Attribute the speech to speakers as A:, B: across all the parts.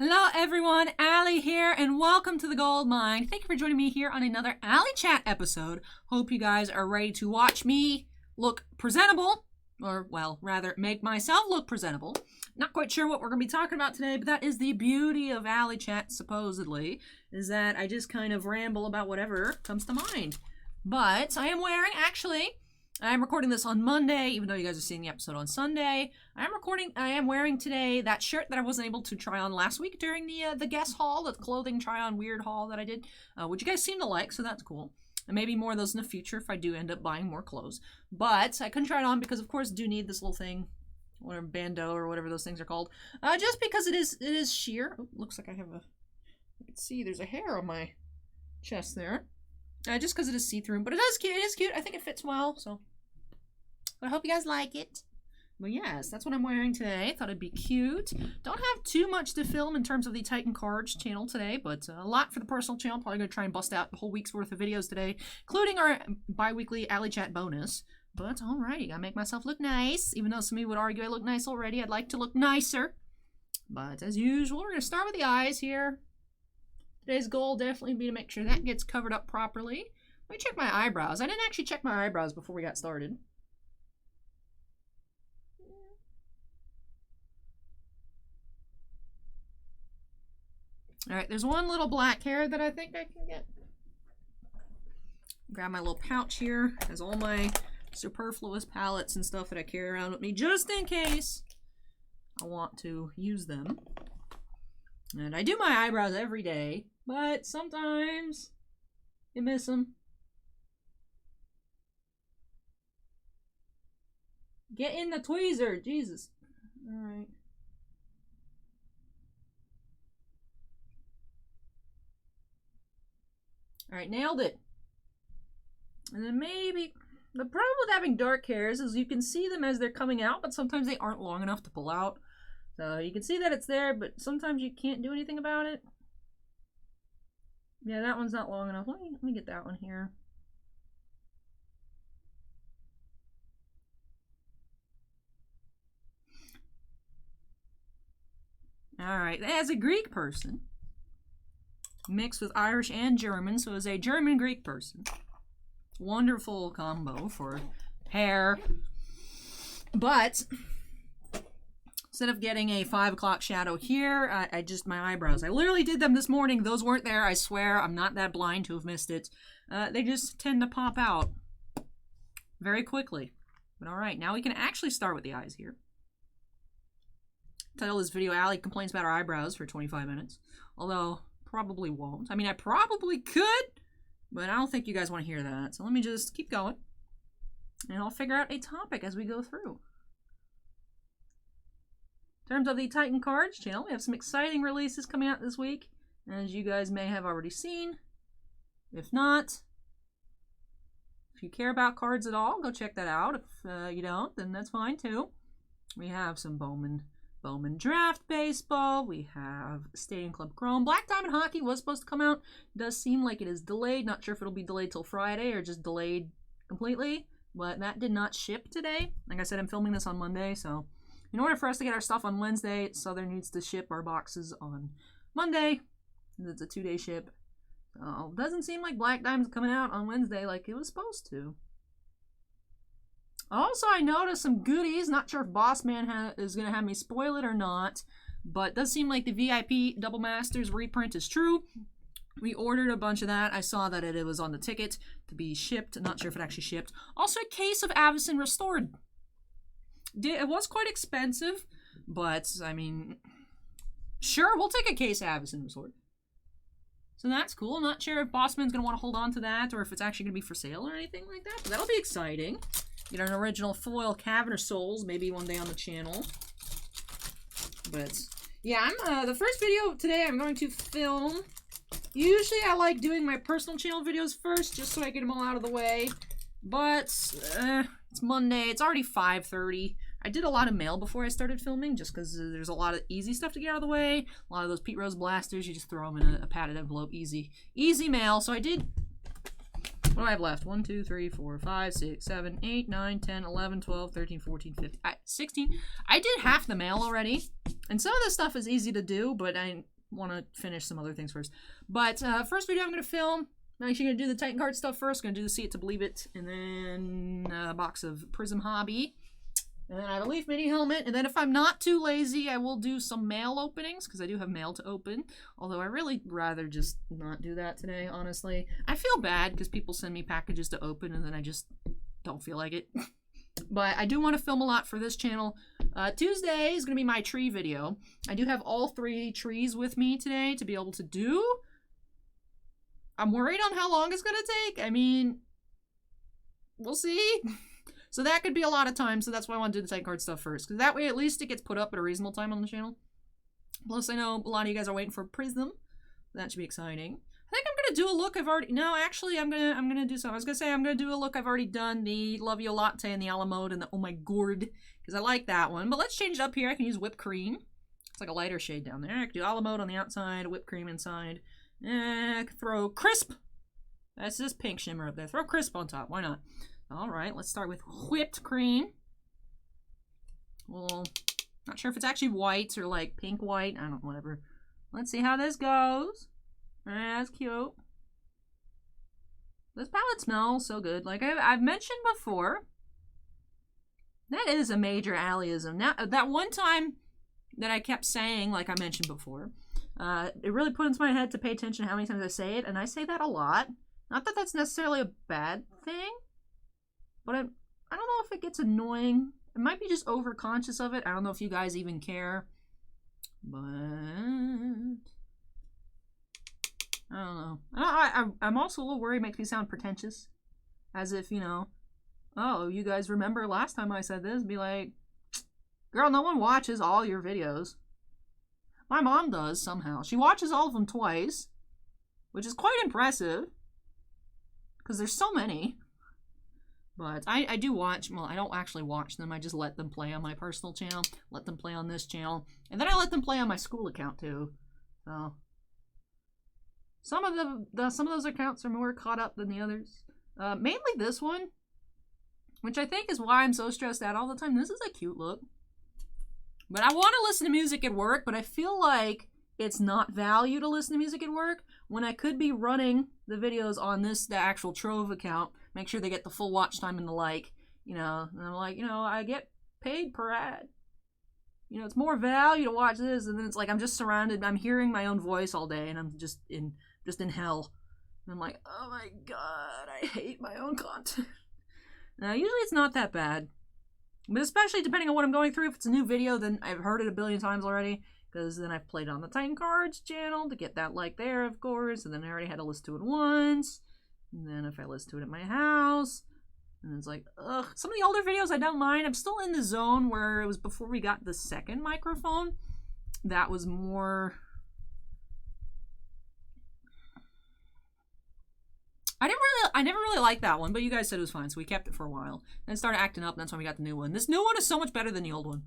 A: Hello everyone, Allie here, and welcome to the Gold Mine. Thank you for joining me here on another ALLYCHAT episode. Hope you guys are ready to watch me look presentable, or well, rather make myself look presentable. Not quite sure what we're going to be talking about today, but that is the beauty of ALLYCHAT, supposedly, is that I just kind of ramble about whatever comes to mind. But I am wearing, actually, I'm recording this on Monday, even though you guys are seeing the episode on Sunday. I am wearing today that shirt that I wasn't able to try on last week during the guest haul, the clothing try-on weird haul that I did, which you guys seem to like, so that's cool. And maybe more of those in the future if I do end up buying more clothes. But I couldn't try it on because, of course, I do need this little thing, whatever, bandeau or whatever those things are called. Just because it is sheer. Oh, looks like I have you can see there's a hair on my chest there. Just because it is see-through, but it is cute. I think it fits well, so I hope you guys like it. But yes, that's what I'm wearing today. Thought it'd be cute. Don't have too much to film in terms of the Titan Cards channel today, but a lot for the personal channel. Probably going to try and bust out the whole week's worth of videos today, including our bi-weekly ALLYCHAT bonus. But alrighty, gotta make myself look nice. Even though some of you would argue I look nice already, I'd like to look nicer. But as usual, we're going to start with the eyes here. Today's goal definitely be to make sure that gets covered up properly. Let me check my eyebrows. I didn't actually check my eyebrows before we got started. Alright, there's one little black hair that I think I can get. Grab my little pouch here. Has all my superfluous palettes and stuff that I carry around with me just in case I want to use them. And I do my eyebrows every day, but sometimes you miss them. Get in the tweezer, Jesus. Alright. Alright, nailed it. And then maybe, the problem with having dark hairs is you can see them as they're coming out, but sometimes they aren't long enough to pull out. So you can see that it's there, but sometimes you can't do anything about it. Yeah, that one's not long enough. Let me get that one here. Alright, as a Greek person, mixed with Irish and German, so as a German-Greek person, wonderful combo for hair, but instead of getting a 5 o'clock shadow here, my eyebrows, I literally did them this morning. Those weren't there, I swear. I'm not that blind to have missed it. They just tend to pop out very quickly. But alright, now we can actually start with the eyes here. Title of this video, Allie complains about her eyebrows for 25 minutes. Although, probably won't. I mean, I probably could, but I don't think you guys want to hear that. So let me just keep going. And I'll figure out a topic as we go through. In terms of the Titan Cards channel, we have some exciting releases coming out this week, as you guys may have already seen. If not, if you care about cards at all, go check that out. If you don't, then that's fine too. We have some Bowman Draft Baseball. We have Stadium Club Chrome. Black Diamond Hockey was supposed to come out. It does seem like it is delayed. Not sure if it'll be delayed till Friday or just delayed completely, but that did not ship today. Like I said, I'm filming this on Monday, so in order for us to get our stuff on Wednesday, Southern needs to ship our boxes on Monday. It's a 2-day ship. So doesn't seem like Black Diamond's coming out on Wednesday like it was supposed to. Also, I noticed some goodies. Not sure if Bossman is going to have me spoil it or not, but it does seem like the VIP Double Masters reprint is true. We ordered a bunch of that. I saw that it was on the ticket to be shipped. Not sure if it actually shipped. Also, a case of Avison Restored. It was quite expensive, but, I mean, sure, we'll take a case of Avison Restored. So that's cool. I'm not sure if Bossman's going to want to hold on to that or if it's actually going to be for sale or anything like that, but that'll be exciting. Get an original foil Caverner Souls, maybe one day on the channel. But, yeah, the first video today I'm going to film. Usually I like doing my personal channel videos first, just so I get them all out of the way. But, it's Monday. It's already 5:30. I did a lot of mail before I started filming, just because there's a lot of easy stuff to get out of the way. A lot of those Pete Rose blasters, you just throw them in a padded envelope. Easy mail. So I did... What do I have left? 1, 2, 3, 4, 5, 6, 7, 8, 9, 10, 11, 12, 13, 14, 15, 16. I did half the mail already. And some of this stuff is easy to do, but want to finish some other things first. But first video I'm going to film, I'm actually going to do the Titan card stuff first. Going to do the See It to Believe It, and then a box of Prism Hobby. And then I have a Leaf Mini helmet, and then if I'm not too lazy, I will do some mail openings, because I do have mail to open. Although I really rather just not do that today, honestly. I feel bad, because people send me packages to open, and then I just don't feel like it. But I do want to film a lot for this channel. Tuesday is going to be my tree video. I do have all 3 trees with me today to be able to do. I'm worried on how long it's going to take. I mean, we'll see. So that could be a lot of time, so that's why I want to do the Titan card stuff first. Because that way, at least it gets put up at a reasonable time on the channel. Plus, I know a lot of you guys are waiting for Prism. That should be exciting. I think I'm going to do a look I've already... No, actually, I'm gonna do something. I was going to say I'm going to do a look I've already done. The Love You Latte and the a la mode and the Oh My Gourd. Because I like that one. But let's change it up here. I can use whipped cream. It's like a lighter shade down there. I can do a la mode on the outside, whipped cream inside. I can throw crisp. That's this pink shimmer up there. Throw crisp on top. Why not? Alright, let's start with whipped cream. Well, not sure if it's actually white or like pink white. I don't know, whatever. Let's see how this goes. That's cute. This palette smells so good. Like I've mentioned before, that is a major Allyism. Now, that one time that I kept saying, like I mentioned before, it really put into my head to pay attention to how many times I say it, and I say that a lot. Not that that's necessarily a bad thing, but I don't know if it gets annoying. It might be just over-conscious of it. I don't know if you guys even care. But I don't know. I'm also a little worried it makes me sound pretentious. As if, you know, oh, you guys remember last time I said this? Be like, girl, no one watches all your videos. My mom does, somehow. She watches all of them twice, which is quite impressive. Because there's so many. But I do watch, well, I don't actually watch them. I just let them play on my personal channel, let them play on this channel, and then I let them play on my school account too. So some of those accounts are more caught up than the others. Mainly this one, which I think is why I'm so stressed out all the time. This is a cute look. But I want to listen to music at work, but I feel like it's not value to listen to music at work when I could be running the videos on the actual Trove account. Make sure they get the full watch time and the like, you know. And I'm like, you know, I get paid per ad. You know, it's more value to watch this, and then it's like I'm just surrounded. I'm hearing my own voice all day, and I'm just in hell. And I'm like, oh my god, I hate my own content. Now, usually it's not that bad, but especially depending on what I'm going through. If it's a new video, then I've heard it a billion times already, because then I've played on the Titan Cards channel to get that like there, of course, and then I already had to listen to it once. And then if I listen to it at my house, and it's like, ugh. Some of the older videos I don't mind. I'm still in the zone where it was before we got the second microphone. That was more... I never really liked that one, but you guys said it was fine, so we kept it for a while. Then it started acting up, and that's when we got the new one. This new one is so much better than the old one.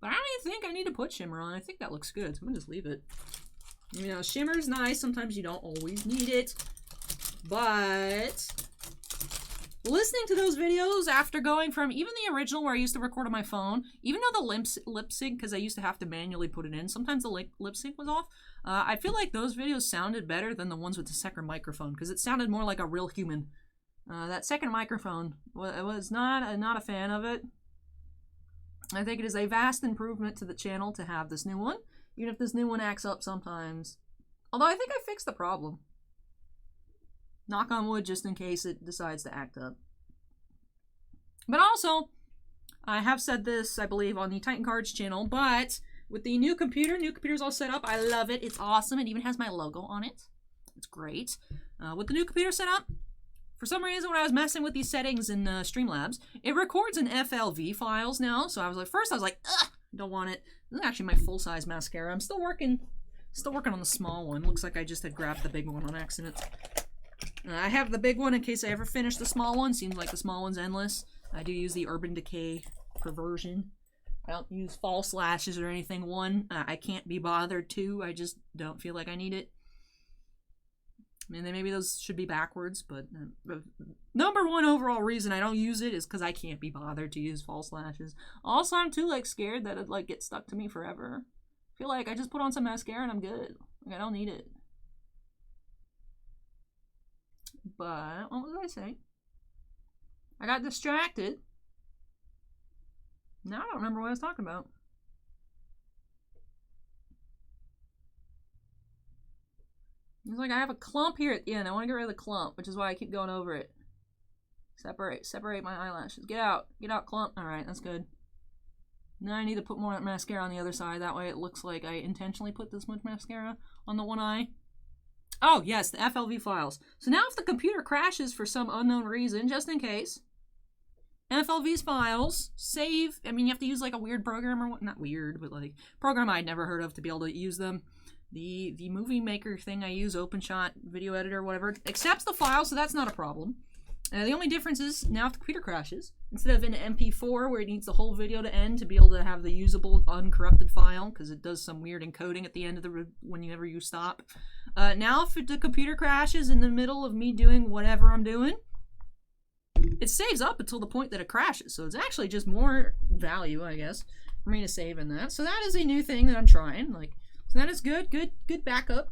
A: But I don't even think I need to put shimmer on. I think that looks good, so I'm gonna just leave it. You know, shimmer's nice. Sometimes you don't always need it. But listening to those videos after going from even the original where I used to record on my phone, even though the lip sync, because I used to have to manually put it in, sometimes the lip sync was off, I feel like those videos sounded better than the ones with the second microphone, because it sounded more like a real human. That second microphone, I was not a fan of it. I think it is a vast improvement to the channel to have this new one, even if this new one acts up sometimes. Although I think I fixed the problem. Knock on wood, just in case it decides to act up. But also, I have said this, I believe, on the Titan Cards channel, but with the new computer's all set up. I love it. It's awesome. It even has my logo on it. It's great. With the new computer set up, for some reason, when I was messing with these settings in Streamlabs, it records in FLV files now. So I was like, first I was like, ugh, don't want it. This is actually my full-size mascara. I'm still working on the small one. Looks like I just had grabbed the big one on accident. I have the big one in case I ever finish the small one. Seems like the small one's endless. I do use the Urban Decay Perversion. I don't use false lashes or anything. One, I can't be bothered. Two, I just don't feel like I need it. I mean, maybe those should be backwards, but number one overall reason I don't use it is because I can't be bothered to use false lashes. Also, I'm too, like, scared that it'd, like, get stuck to me forever. I feel like I just put on some mascara and I'm good. Like, I don't need it. But, what was I saying? I got distracted. Now I don't remember what I was talking about. It's like I have a clump here at the end. I want to get rid of the clump, which is why I keep going over it. Separate my eyelashes. Get out, clump. All right, that's good. Now I need to put more mascara on the other side. That way it looks like I intentionally put this much mascara on the one eye. Oh, yes, the FLV files. So now if the computer crashes for some unknown reason, just in case, FLV's files save. I mean, you have to use like a weird program or what? Not weird, but like program I'd never heard of to be able to use them. The movie maker thing I use, OpenShot, video editor, whatever, accepts the file, so that's not a problem. The only difference is now if the computer crashes, instead of an MP4 where it needs the whole video to end to be able to have the usable uncorrupted file, because it does some weird encoding at the end of whenever you stop. Now if the computer crashes in the middle of me doing whatever I'm doing, it saves up until the point that it crashes. So it's actually just more value, I guess, for me to save in that. So that is a new thing that I'm trying. So that is good backup.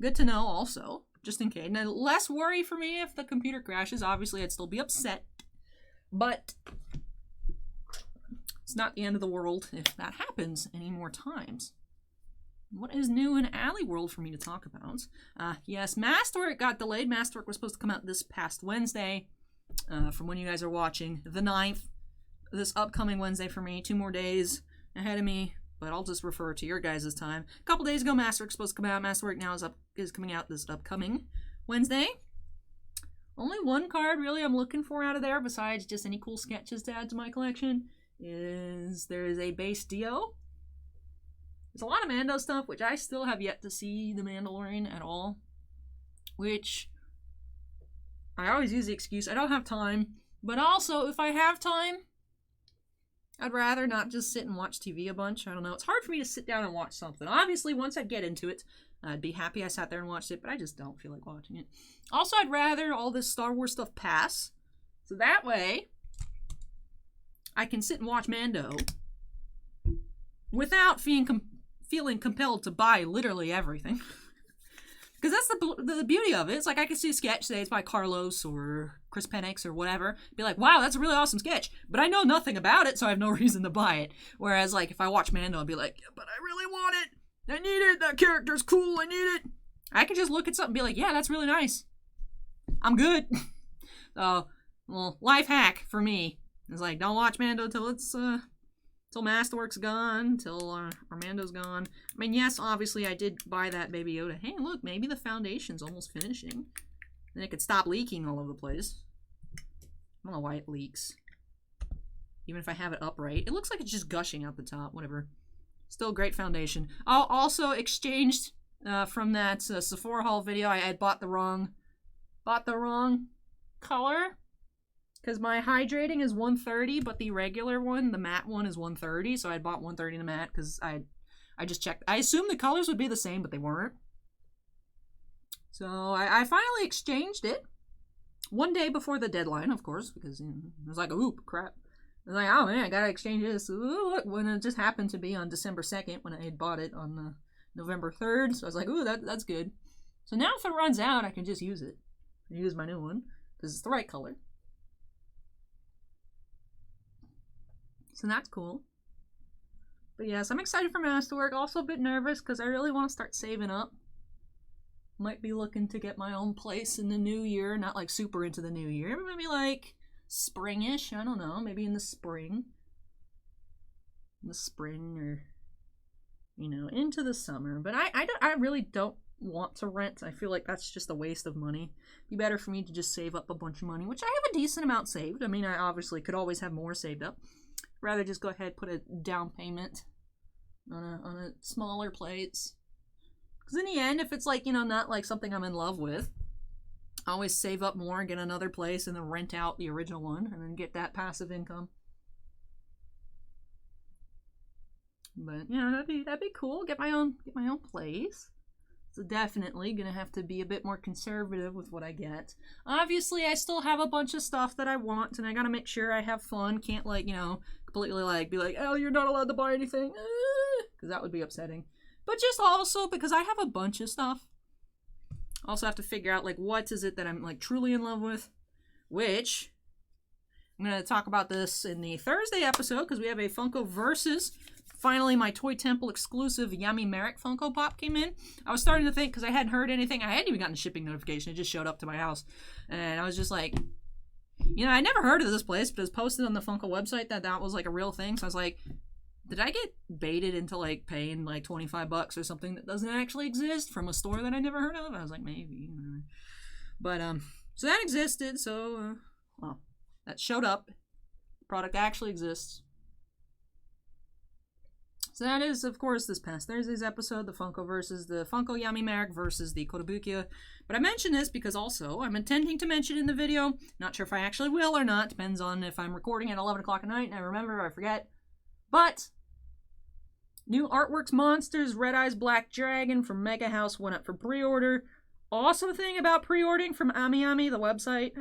A: Good to know also, just in case. Now, less worry for me if the computer crashes. Obviously, I'd still be upset, but it's not the end of the world if that happens any more times. What is new in Alley World for me to talk about? Yes, Masterwork got delayed. Masterwork was supposed to come out this past Wednesday, from when you guys are watching, the 9th. This upcoming Wednesday for me. 2 more days ahead of me. But I'll just refer to your guys' time. A couple days ago, Masterwork's supposed to come out. Masterwork now is coming out this upcoming Wednesday. Only one card, really, I'm looking for out of there, besides just any cool sketches to add to my collection, is there is a base Dio. There's a lot of Mando stuff, which I still have yet to see the Mandalorian at all. Which, I always use the excuse, I don't have time. But also, if I have time, I'd rather not just sit and watch TV a bunch. I don't know. It's hard for me to sit down and watch something. Obviously, once I get into it, I'd be happy I sat there and watched it, but I just don't feel like watching it. Also, I'd rather all this Star Wars stuff pass. So that way, I can sit and watch Mando without feeling compelled to buy literally everything. Because that's the beauty of it. It's like I could see a sketch, say it's by Carlos or Chris Penix or whatever, be like, wow, that's a really awesome sketch. But I know nothing about it, so I have no reason to buy it. Whereas, like, if I watch Mando, I'd be like, yeah, but I really want it. I need it. That character's cool. I need it. I can just look at something and be like, yeah, that's really nice. I'm good. So, well, life hack for me is like, don't watch Mando till Masterwork's gone, till Armando's gone. I mean, yes, obviously I did buy that Baby Yoda. Hey, look, maybe the foundation's almost finishing. Then it could stop leaking all over the place. I don't know why it leaks. Even if I have it upright. It looks like it's just gushing out the top, whatever. Still great foundation. I also exchanged from that Sephora haul video. I had bought the wrong color. Because my hydrating is 130, but the regular one, the matte one, is 130. So I bought 130 in the matte because I just checked. I assumed the colors would be the same, but they weren't. So I finally exchanged it. One day before the deadline, of course, because I was like, oop, crap. I was like, oh man, I gotta exchange this. Ooh, look, when it just happened to be on December 2nd, when I had bought it on November 3rd. So I was like, ooh, that's good. So now if it runs out, I can just use it. Use my new one, because it's the right color. So that's cool. But yes, I'm excited for Masterwork. Also a bit nervous because I really want to start saving up. Might be looking to get my own place in the new year. Not like super into the new year. Maybe like springish. I don't know. Maybe in the spring. In the spring or, you know, into the summer. But I really don't want to rent. I feel like that's just a waste of money. It'd be better for me to just save up a bunch of money, which I have a decent amount saved. I mean, I obviously could always have more saved up. Rather just go ahead, put a down payment on a smaller place. Because in the end, if it's like, you know, not like something I'm in love with, I always save up more and get another place and then rent out the original one and then get that passive income. But, you know, that'd be cool. Get my own place. So definitely gonna have to be a bit more conservative with what I get. Obviously, I still have a bunch of stuff that I want, and I gotta make sure I have fun. Can't, like, you know, completely, like, be like, oh, you're not allowed to buy anything. Because that would be upsetting. but just also because I have a bunch of stuff. I also have to figure out, like, what is it that I'm, like, truly in love with, which I'm going to talk about this in the Thursday episode because we have a Funko Versus. Finally, my Toy Temple exclusive Yami Merrick Funko Pop came in. I was starting to think, because I hadn't heard anything, I hadn't even gotten a shipping notification, it just showed up to my house, and I was just like, you know, I never heard of this place, but it was posted on the Funko website that was, like, a real thing, so I was like, did I get baited into, like, paying, like, $25 or something that doesn't actually exist from a store that I never heard of? I was like, maybe. But, so that existed, so, well, that showed up. The product actually exists. So that is, of course, this past Thursday's episode, the Funko versus the Funko Yami Merrick versus the Kotobukiya. But I mention this because also I'm intending to mention in the video. Not sure if I actually will or not. Depends on if I'm recording at 11 o'clock at night and I remember or I forget. But new Artworks Monsters Red Eyes Black Dragon from Mega House went up for pre-order. Awesome thing about pre-ordering from AmiAmi, the website.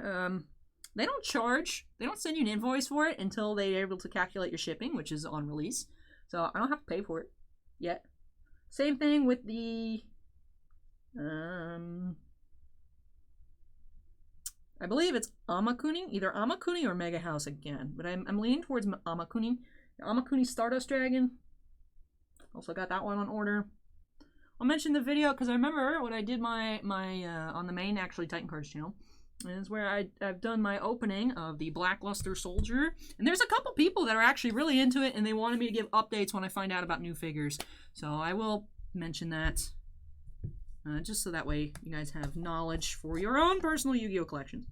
A: They don't charge. They don't send you an invoice for it until they're able to calculate your shipping, which is on release. So I don't have to pay for it yet. Same thing with the, I believe it's Amakuni, either Amakuni or Mega House again. But I'm leaning towards Amakuni. The Amakuni Stardust Dragon. Also got that one on order. I'll mention the video because I remember when I did my on the main actually Titan Cards channel. Is where I've done my opening of the Blackluster Soldier. And there's a couple people that are actually really into it, and they wanted me to give updates when I find out about new figures. So I will mention that, just so that way you guys have knowledge for your own personal Yu-Gi-Oh! Collections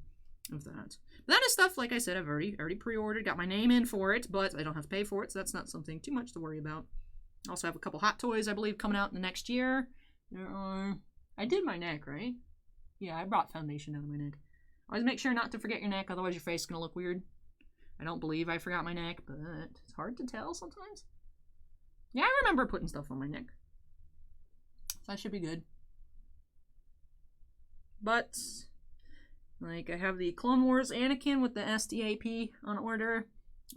A: of that. But that is stuff, like I said, I've already pre-ordered, got my name in for it, but I don't have to pay for it, so that's not something too much to worry about. I also have a couple Hot Toys, I believe, coming out in the next year. I did my neck, right? Yeah, I brought foundation out of my neck. Always make sure not to forget your neck, otherwise your face is going to look weird. I don't believe I forgot my neck, but it's hard to tell sometimes. Yeah, I remember putting stuff on my neck. So that should be good. But, like, I have the Clone Wars Anakin with the SDAP on order.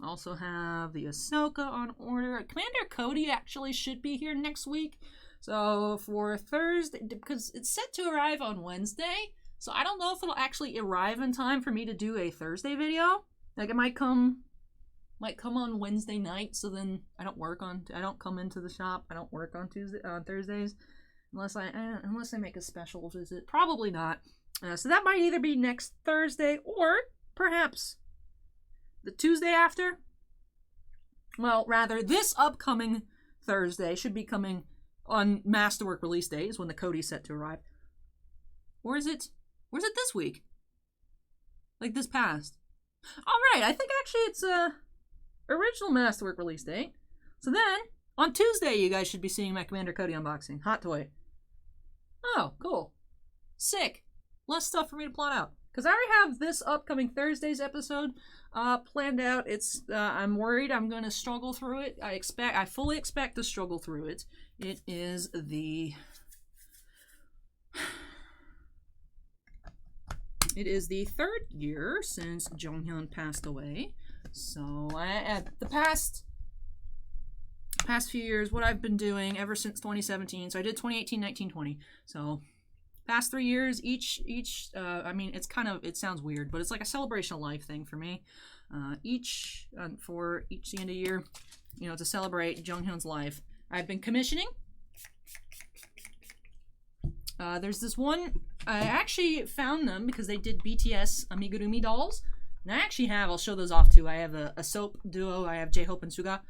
A: Also have the Ahsoka on order. Commander Cody actually should be here next week. So for Thursday, because it's set to arrive on Wednesday, so I don't know if it'll actually arrive in time for me to do a Thursday video. Like, it might come on Wednesday night, so then I don't come into the shop. I don't work on Thursdays, unless I make a special visit. Probably not. So that might either be next Thursday or perhaps the Tuesday after. Well, rather, this upcoming Thursday should be coming on Masterwork release day, is when the Cody's set to arrive. Or is it this week? Like this past? Alright, I think actually it's original Masterwork release date. So then, on Tuesday, you guys should be seeing my Commander Cody unboxing. Hot toy. Oh, cool. Sick. Less stuff for me to plot out. Because I already have this upcoming Thursday's episode planned out. I'm worried I'm going to struggle through it. I fully expect to struggle through it. It is the... It is the 3rd year since Jonghyun passed away. So the past few years, what I've been doing ever since 2017. So I did 2018, 19, 20. So past 3 years, each I mean, it sounds weird, but it's like a celebration of life thing for me. For each the end of the year, you know, to celebrate Jonghyun's life, I've been commissioning. There's this one, I actually found them because they did BTS amigurumi dolls. And I actually I'll show those off too. I have a soap duo, I have J-Hope and Suga.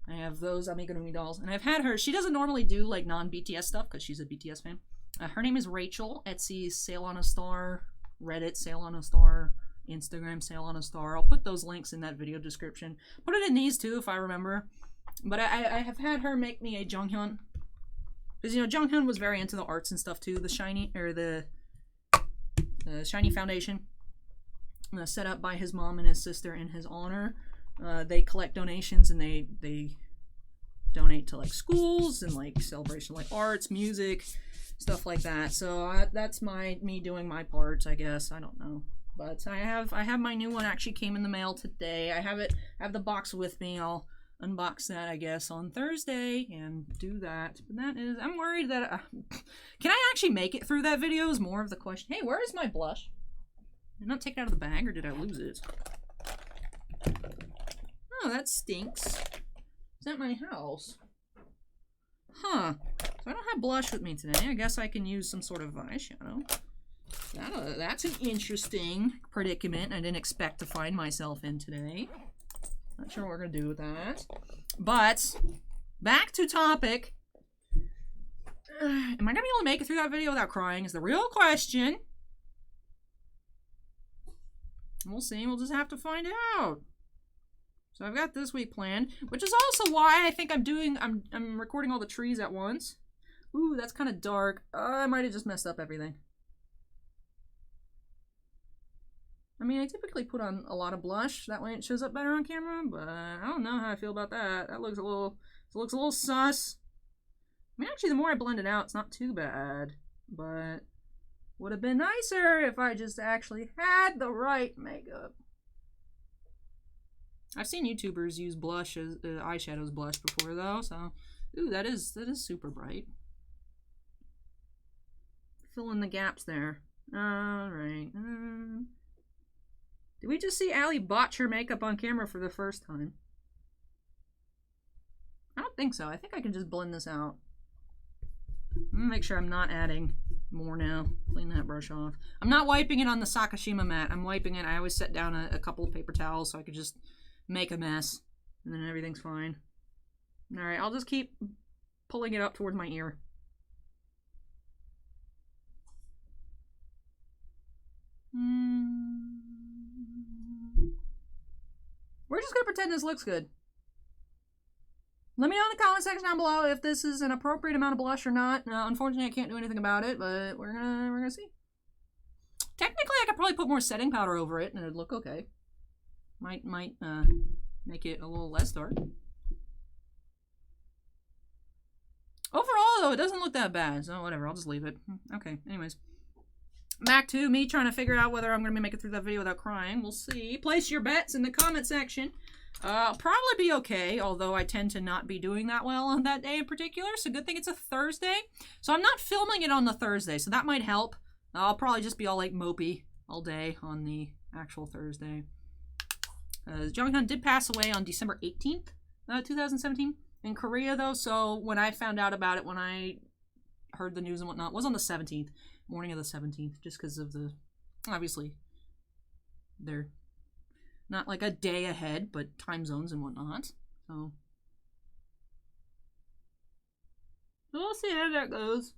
A: I have those amigurumi dolls. And I've had her, she doesn't normally do like non-BTS stuff because she's a BTS fan. Her name is Rachel. Etsy, Sale on a Star. Reddit, Sale on a Star. Instagram, Sale on a Star. I'll put those links in that video description. Put it in these too if I remember. But I have had her make me a Jonghyun. Because, you know, Jonghyun was very into the arts and stuff too. The Shiny Foundation. Set up by his mom and his sister in his honor. They collect donations and they donate to like schools and like celebration like arts, music, stuff like that. So that's me doing my part, I guess. I don't know. But I have my new one actually came in the mail today. I have the box with me. I'll unbox that, I guess, on Thursday and do that. But that is, I'm worried that, can I actually make it through that video is more of the question. Hey, where is my blush? Did I not take it out of the bag, or did I lose it? Oh, that stinks. It's at my house. Huh. So I don't have blush with me today. I guess I can use some sort of eyeshadow. That's an interesting predicament I didn't expect to find myself in today. Not sure what we're going to do with that. But, back to topic. Am I going to be able to make it through that video without crying is the real question. We'll see. We'll just have to find out. So I've got this week planned, which is also why I think I'm recording all the trees at once. Ooh, that's kind of dark. I might have just messed up everything. I mean, I typically put on a lot of blush. That way it shows up better on camera, but I don't know how I feel about that. That looks a little sus. I mean, actually, the more I blend it out, it's not too bad. But would have been nicer if I just actually had the right makeup. I've seen YouTubers use blush as eyeshadow as blush before, though. So, ooh, that is super bright. Fill in the gaps there. All right. Did we just see Allie botch her makeup on camera for the first time? I don't think so. I think I can just blend this out. I'm gonna make sure I'm not adding more now. Clean that brush off. I'm not wiping it on the Sakashima mat. I'm wiping it. I always set down a couple of paper towels so I could just make a mess. And then everything's fine. Alright, I'll just keep pulling it up towards my ear. We're just gonna pretend this looks good. Let me know in the comment section down below if this is an appropriate amount of blush or not. Unfortunately, I can't do anything about it, but we're gonna see. Technically, I could probably put more setting powder over it, and it'd look okay. Might make it a little less dark. Overall, though, it doesn't look that bad. So whatever, I'll just leave it. Okay. Anyways. Back to me trying to figure out whether I'm going to make it through that video without crying. We'll see. Place your bets in the comment section. I'll probably be okay, although I tend to not be doing that well on that day in particular. So good thing it's a Thursday. So I'm not filming it on the Thursday, so that might help. I'll probably just be all like mopey all day on the actual Thursday. Jonghyun did pass away on December 18th, 2017 in Korea, though. So when I found out about it, when I heard the news and whatnot, it was on the 17th. Morning of the 17th, just because of the, obviously, they're not like a day ahead, but time zones and whatnot, so we'll see how that goes.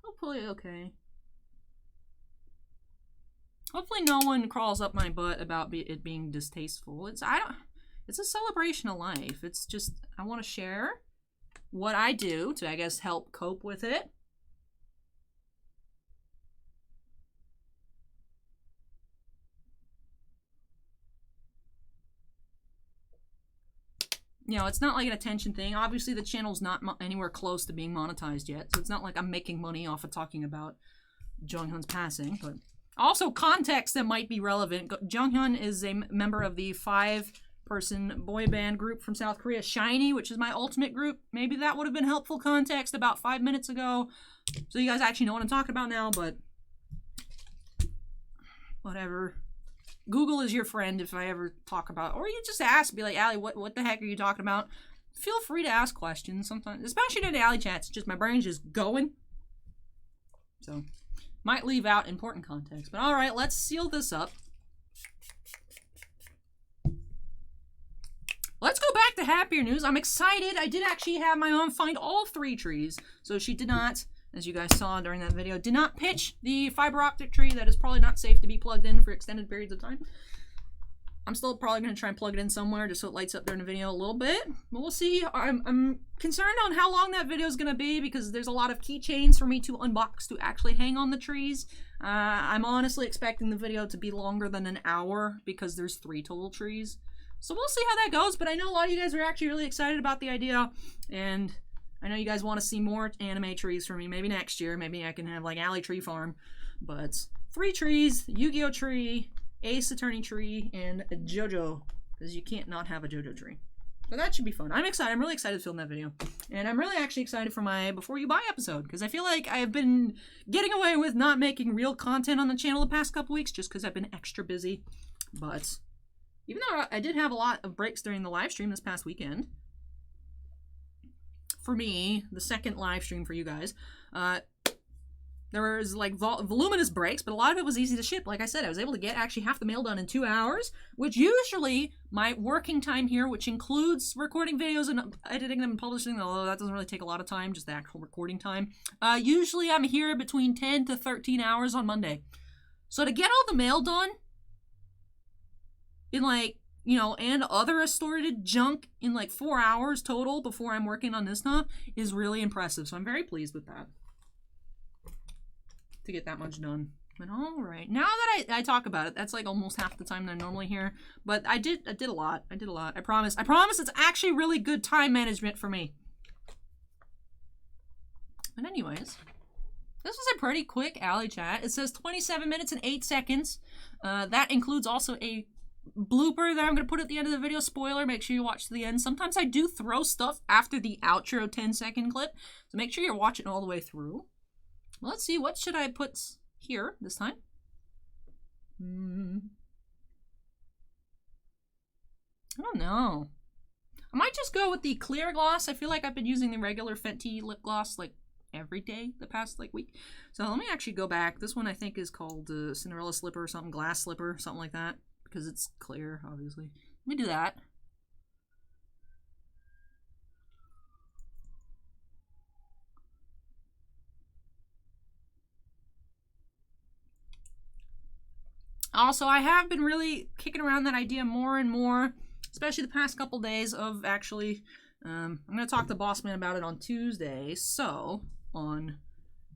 A: Hopefully okay. Hopefully no one crawls up my butt about it being distasteful. It's a celebration of life. It's just, I want to share what I do to, I guess, help cope with it. You know, it's not like an attention thing. Obviously, the channel's not anywhere close to being monetized yet, so it's not like I'm making money off of talking about Jonghyun's passing. But also, context that might be relevant. Jonghyun is a member of the 5-person boy band group from South Korea, SHINee, which is my ultimate group. Maybe that would have been helpful context about 5 minutes ago, so you guys actually know what I'm talking about now, but whatever. Google is your friend if I ever talk about, or you just ask, be like, Allie, what the heck are you talking about? Feel free to ask questions sometimes, especially during the Alley chats. Just my brain's just going. So, might leave out important context. But all right, let's seal this up. Let's go back to happier news. I'm excited. I did actually have my mom find all 3 trees. So she did not, as you guys saw during that video, did not pitch the fiber optic tree that is probably not safe to be plugged in for extended periods of time. I'm still probably going to try and plug it in somewhere just so it lights up during the video a little bit. But we'll see. I'm concerned on how long that video is going to be because there's a lot of keychains for me to unbox to actually hang on the trees. I'm honestly expecting the video to be longer than an hour because there's 3 total trees. So we'll see how that goes. But I know a lot of you guys are actually really excited about the idea. And I know you guys want to see more anime trees from me. Maybe next year. Maybe I can have like Alley Tree Farm. But 3 trees, Yu-Gi-Oh tree, Ace Attorney tree, and JoJo because you can't not have a JoJo tree. So that should be fun. I'm excited. I'm really excited to film that video. And I'm really actually excited for my Before You Buy episode, because I feel like I've been getting away with not making real content on the channel the past couple weeks just because I've been extra busy. But even though I did have a lot of breaks during the live stream this past weekend, for me, the second live stream for you guys, there was like voluminous breaks, but a lot of it was easy to ship. Like I said, I was able to get actually half the mail done in 2 hours, which usually my working time here, which includes recording videos and editing them and publishing them, although that doesn't really take a lot of time, just the actual recording time. Usually I'm here between 10 to 13 hours on Monday. So to get all the mail done in like, you know, and other assorted junk in like 4 hours total before I'm working on this stuff is really impressive. So I'm very pleased with that. To get that much done. But alright. Now that I talk about it, that's like almost half the time that I'm normally here. But I did a lot. I promise. I promise it's actually really good time management for me. But anyways, this was a pretty quick alley chat. It says 27 minutes and 8 seconds. That includes also a blooper that I'm going to put at the end of the video. Spoiler, make sure you watch to the end. Sometimes I do throw stuff after the outro 10-second clip. So make sure you're watching all the way through. Let's see, what should I put here this time? I don't know. I might just go with the clear gloss. I feel like I've been using the regular Fenty lip gloss like every day the past like week. So let me actually go back. This one I think is called Cinderella Slipper or something, Glass Slipper, something like that. Because it's clear, obviously. Let me do that. Also, I have been really kicking around that idea more and more, especially the past couple days of actually, I'm going to talk to Bossman about it on Tuesday, so on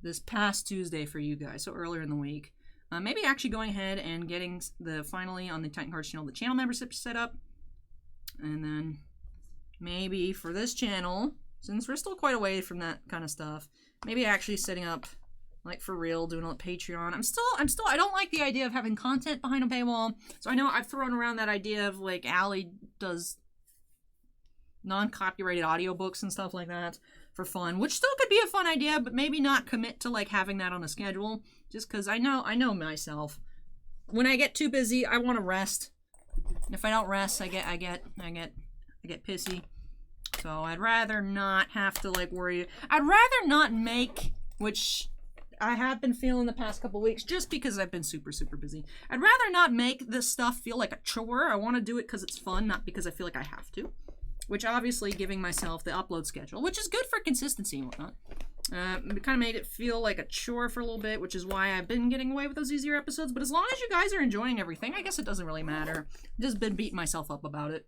A: this past Tuesday for you guys, so earlier in the week. Maybe actually going ahead and getting finally on the Titan Cards channel, the channel membership set up, and then maybe for this channel, since we're still quite away from that kind of stuff, maybe actually setting up like for real, doing a Patreon. I don't like the idea of having content behind a paywall. So I know I've thrown around that idea of like Allie does non-copyrighted audiobooks and stuff like that for fun, which still could be a fun idea, but maybe not commit to like having that on a schedule, just because I know myself. When I get too busy, I want to rest. And if I don't rest, I get pissy. So I'd rather not have to like worry. I'd rather not make, which I have been feeling the past couple weeks just because I've been super busy. I'd rather not make this stuff feel like a chore. I want to do it because it's fun, not because I feel like I have to. Which obviously giving myself the upload schedule, which is good for consistency and whatnot. It kind of made it feel like a chore for a little bit, which is why I've been getting away with those easier episodes. But as long as you guys are enjoying everything, I guess it doesn't really matter. I've just been beating myself up about it.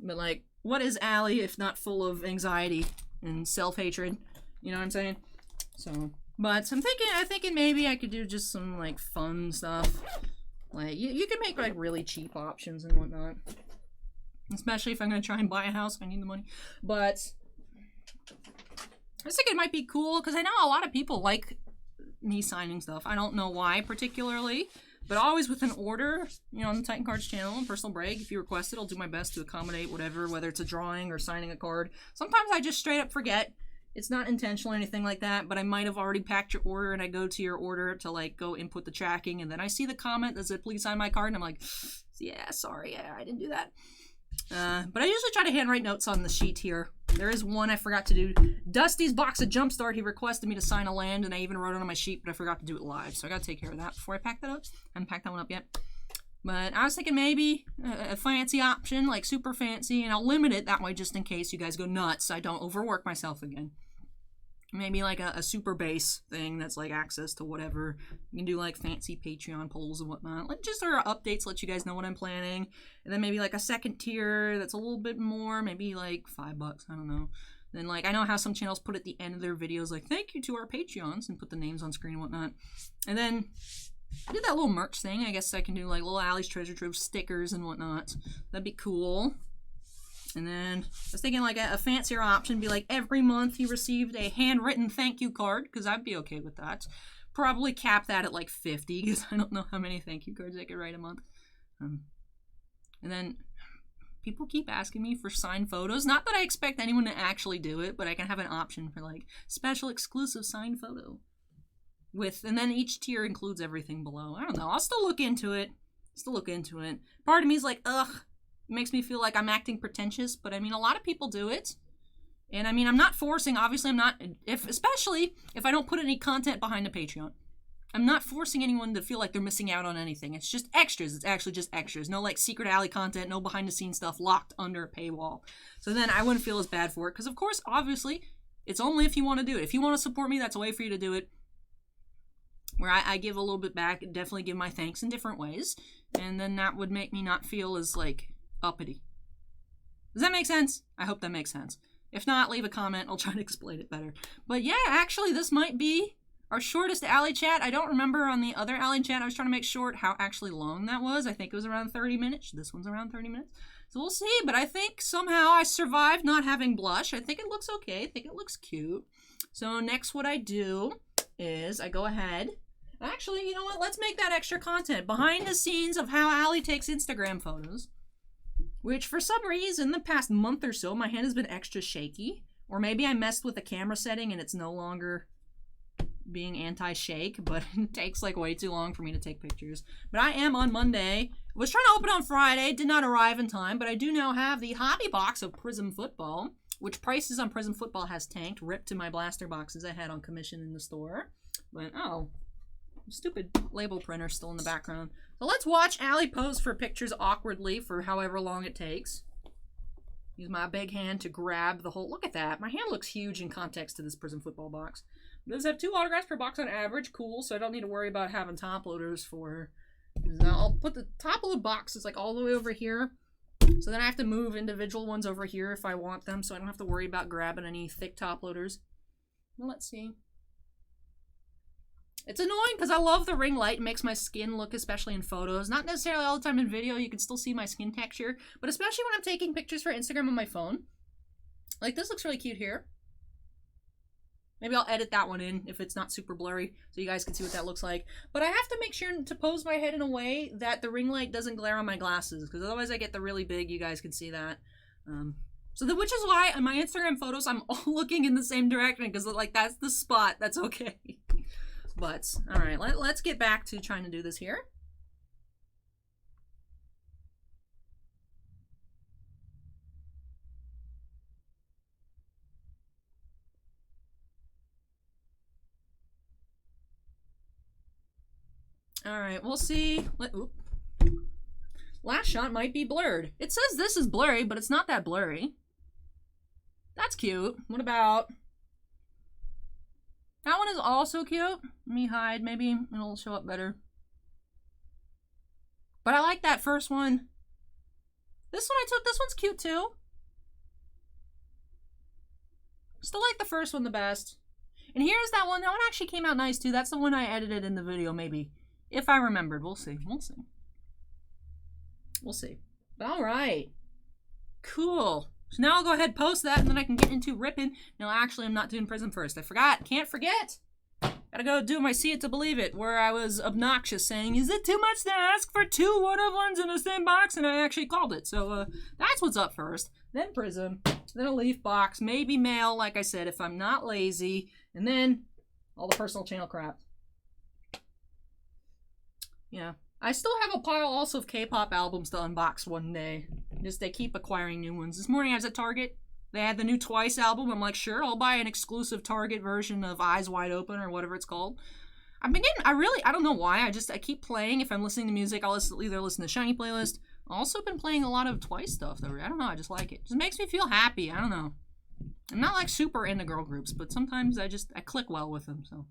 A: But like, what is Allie if not full of anxiety and self-hatred? You know what I'm saying? So... But I'm thinking maybe I could do just some like fun stuff. Like you can make like really cheap options and whatnot. Especially if I'm gonna try and buy a house, I need the money. But I just think it might be cool because I know a lot of people like me signing stuff. I don't know why particularly, but always with an order, you know, on the Titan Cards channel, personal break. If you request it, I'll do my best to accommodate whatever, whether it's a drawing or signing a card. Sometimes I just straight up forget. It's not intentional or anything like that, but I might have already packed your order and I go to your order to like go input the tracking and then I see the comment that said please sign my card and I'm like, yeah, sorry, I didn't do that. But I usually try to handwrite notes on the sheet here. There is one I forgot to do. Dusty's box of Jumpstart, he requested me to sign a land and I even wrote it on my sheet, but I forgot to do it live. So I gotta take care of that before I pack that up. I haven't packed that one up yet. But I was thinking maybe a fancy option, like super fancy, and I'll limit it that way just in case you guys go nuts. I don't overwork myself again. Maybe like a super base thing that's like access to whatever. You can do like fancy Patreon polls and whatnot. Like just our updates, let you guys know what I'm planning. And then maybe like a second tier that's a little bit more, maybe like $5, I don't know. Then like I know how some channels put at the end of their videos like thank you to our Patreons and put the names on screen and whatnot. And then I did that little merch thing. I guess I can do like little Allie's Treasure Trove stickers and whatnot. That'd be cool. And then I was thinking like a fancier option, be like every month you received a handwritten thank you card, because I'd be okay with that. Probably cap that at like 50, because I don't know how many thank you cards I could write a month. And then people keep asking me for signed photos. Not that I expect anyone to actually do it, but I can have an option for like special exclusive signed photo. And then each tier includes everything below. I don't know. I'll still look into it. Part of me is like, ugh, it makes me feel like I'm acting pretentious, but I mean, a lot of people do it. And I mean, I'm not forcing, obviously I'm not, especially if I don't put any content behind the Patreon. I'm not forcing anyone to feel like they're missing out on anything. It's just extras. It's actually just extras. No like secret alley content, no behind the scenes stuff locked under a paywall. So then I wouldn't feel as bad for it. Because of course, obviously, it's only if you want to do it. If you want to support me, that's a way for you to do it. Where I give a little bit back, definitely give my thanks in different ways. And then that would make me not feel as like uppity. Does that make sense? I hope that makes sense. If not, leave a comment. I'll try to explain it better. But yeah, actually, this might be our shortest alley chat. I don't remember on the other alley chat. I was trying to make short how actually long that was. I think it was around 30 minutes. This one's around 30 minutes. So we'll see. But I think somehow I survived not having blush. I think it looks okay. I think it looks cute. So next what I do is I go ahead. Actually, you know what? Let's make that extra content. Behind the scenes of how Allie takes Instagram photos. Which for some reason, the past month or so, my hand has been extra shaky. Or maybe I messed with the camera setting and it's no longer being anti-shake, but it takes like way too long for me to take pictures. But I am on Monday. Was trying to open on Friday, did not arrive in time, but I do now have the hobby box of Prism Football, which prices on Prism Football has tanked, ripped to my blaster boxes I had on commission in the store. But, oh, stupid label printer still in the background. So let's watch Allie pose for pictures awkwardly for however long it takes. Use my big hand to grab the whole... Look at that. My hand looks huge in context to this Prism Football box. It does have 2 autographs per box on average. Cool, so I don't need to worry about having top loaders for... Now I'll put the top load boxes like all the way over here. So then I have to move individual ones over here if I want them, so I don't have to worry about grabbing any thick top loaders. Well, let's see. It's annoying because I love the ring light. It makes my skin look, especially in photos. Not necessarily all the time in video. You can still see my skin texture. But especially when I'm taking pictures for Instagram on my phone. Like, this looks really cute here. Maybe I'll edit that one in if it's not super blurry so you guys can see what that looks like. But I have to make sure to pose my head in a way that the ring light doesn't glare on my glasses. Because otherwise I get the really big, you guys can see that. Which is why on my Instagram photos I'm all looking in the same direction. Because, like, that's the spot. That's okay. But, alright, let's get back to trying to do this here. Alright, we'll see. Last shot might be blurred. It says this is blurry, but it's not that blurry. That's cute. What about... That one is also cute. Let me hide. Maybe it'll show up better. But I like that first one. This one I took. This one's cute too. Still like the first one the best. And here's that one. That one actually came out nice too. That's the one I edited in the video maybe. If I remembered. We'll see. We'll see. We'll see. But alright. Cool. So now I'll go ahead and post that, and then I can get into ripping. No, actually, I'm not doing Prism first. I forgot. Can't forget. Gotta go do my See It to Believe It, where I was obnoxious saying, is it too much to ask for 2 one-of-ones in the same box? And I actually called it. So that's what's up first. Then Prism. Then a leaf box. Maybe mail, like I said, if I'm not lazy. And then all the personal channel crap. Yeah. I still have a pile also of K-pop albums to unbox one day. Just they keep acquiring new ones. This morning I was at Target. They had the new Twice album. I'm like, sure, I'll buy an exclusive Target version of Eyes Wide Open or whatever it's called. I don't know why. I keep playing. If I'm listening to music, I'll either listen to Shiny playlist. I've also been playing a lot of Twice stuff though. I don't know. I just like it. It just makes me feel happy. I don't know. I'm not like super into girl groups, but sometimes I click well with them, so.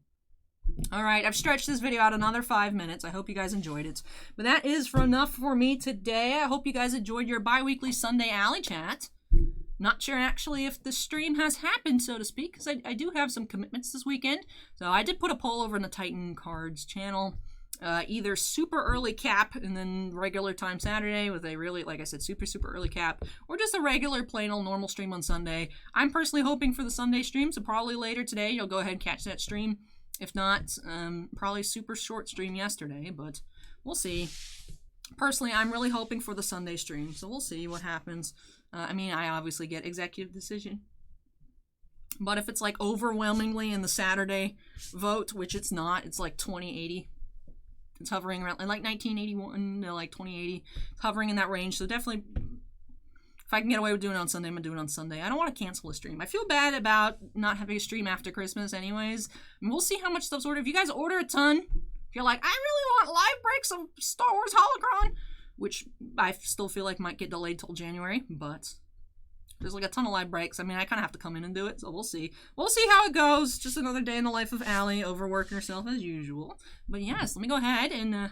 A: Alright, I've stretched this video out another 5 minutes. I hope you guys enjoyed it. But that is enough for me today. I hope you guys enjoyed your bi-weekly Sunday Alley Chat. Not sure actually if the stream has happened, so to speak, because I do have some commitments this weekend. So I did put a poll over in the Titan Cards channel. Either super early cap and then regular time Saturday with a really, like I said, super early cap, or just a regular plain old normal stream on Sunday. I'm personally hoping for the Sunday stream, so probably later today you'll go ahead and catch that stream. If not, probably super short stream yesterday, but we'll see. Personally, I'm really hoping for the Sunday stream, so we'll see what happens. I mean, I obviously get executive decision. But if it's like overwhelmingly in the Saturday vote, which it's not, it's like 2080. It's hovering around like 1981 to like 2080. It's hovering in that range, so definitely if I can get away with doing it on Sunday, I'm going to do it on Sunday. I don't want to cancel a stream. I feel bad about not having a stream after Christmas anyways. And we'll see how much stuff's ordered. If you guys order a ton, if you're like, I really want live breaks of Star Wars Holocron, which I still feel like might get delayed till January, but there's like a ton of live breaks. I mean, I kind of have to come in and do it, so we'll see. We'll see how it goes. Just another day in the life of Allie, overworking herself as usual. But yes, let me go ahead and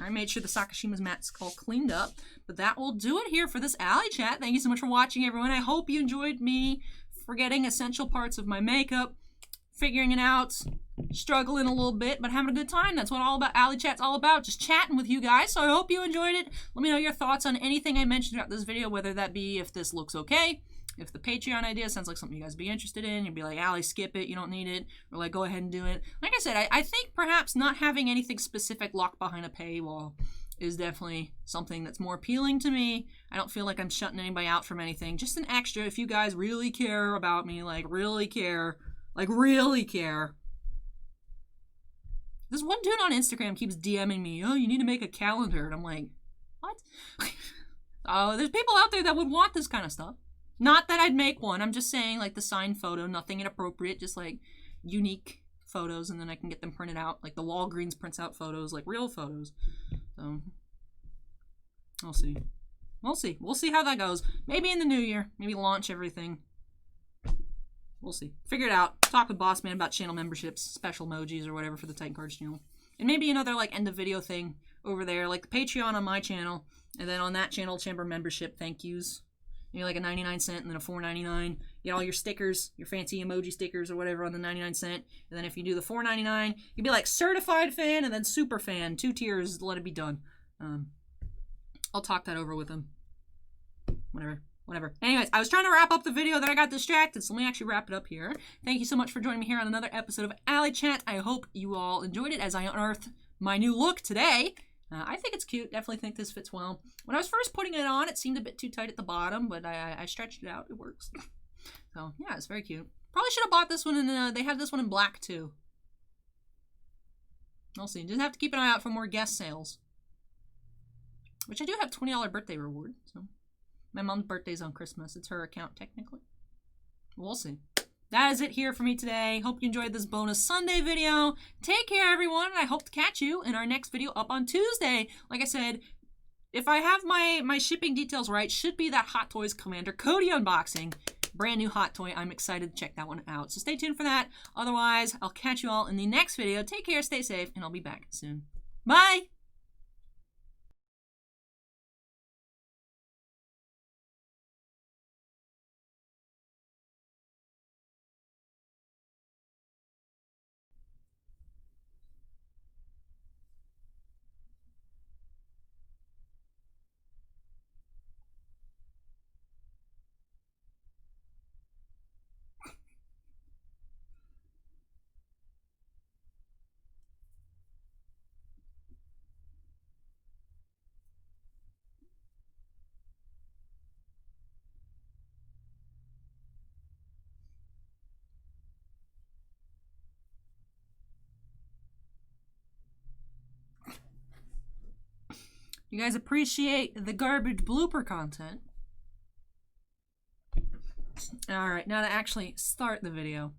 A: I made sure the Sakashima's mat's all cleaned up. But that will do it here for this Alley Chat. Thank you so much for watching, everyone. I hope you enjoyed me forgetting essential parts of my makeup, figuring it out, struggling a little bit, but having a good time. That's what all about Alley Chat's all about, just chatting with you guys. So I hope you enjoyed it. Let me know your thoughts on anything I mentioned throughout this video, whether that be if this looks okay, if the Patreon idea sounds like something you guys be interested in, you'd be like, Allie, skip it, you don't need it, or like, go ahead and do it. Like I said, I think perhaps not having anything specific locked behind a paywall is definitely something that's more appealing to me. I don't feel like I'm shutting anybody out from anything. Just an extra, if you guys really care about me, like really care. This one dude on Instagram keeps DMing me, oh, you need to make a calendar. And I'm like, what? Oh, there's people out there that would want this kind of stuff. Not that I'd make one. I'm just saying, like, the signed photo, nothing inappropriate, just, like, unique photos, and then I can get them printed out. Like, the Walgreens prints out photos, like, real photos. So, we'll see. We'll see. We'll see how that goes. Maybe in the new year. Maybe launch everything. We'll see. Figure it out. Talk with Boss Man about channel memberships, special emojis, or whatever for the Titan Cards channel. And maybe another, like, end-of-video thing over there, like the Patreon on my channel, and then on that channel, chamber membership thank yous. You know, like a 99-cent and then a $4.99. You get all your stickers, your fancy emoji stickers or whatever on the 99-cent. And then if you do the $4.99, you'd be like certified fan and then super fan. 2 tiers, let it be done. I'll talk that over with them. Whatever. Anyways, I was trying to wrap up the video, then I got distracted, so let me actually wrap it up here. Thank you so much for joining me here on another episode of Alley Chat. I hope you all enjoyed it as I unearthed my new look today. I think it's cute. Definitely think this fits well. When I was first putting it on, it seemed a bit too tight at the bottom, but I stretched it out. It works. So, yeah, it's very cute. Probably should have bought this one, and they have this one in black, too. We'll see. Just have to keep an eye out for more guest sales. Which I do have $20 birthday reward, so. My mom's birthday's on Christmas. It's her account, technically. We'll see. That is it here for me today. Hope you enjoyed this bonus Sunday video. Take care, everyone, and I hope to catch you in our next video up on Tuesday. Like I said, if I have my shipping details right, should be that Hot Toys Commander Cody unboxing. Brand new hot toy. I'm excited to check that one out. So stay tuned for that. Otherwise, I'll catch you all in the next video. Take care, stay safe, and I'll be back soon. Bye! You guys appreciate the garbage blooper content. Alright, now to actually start the video.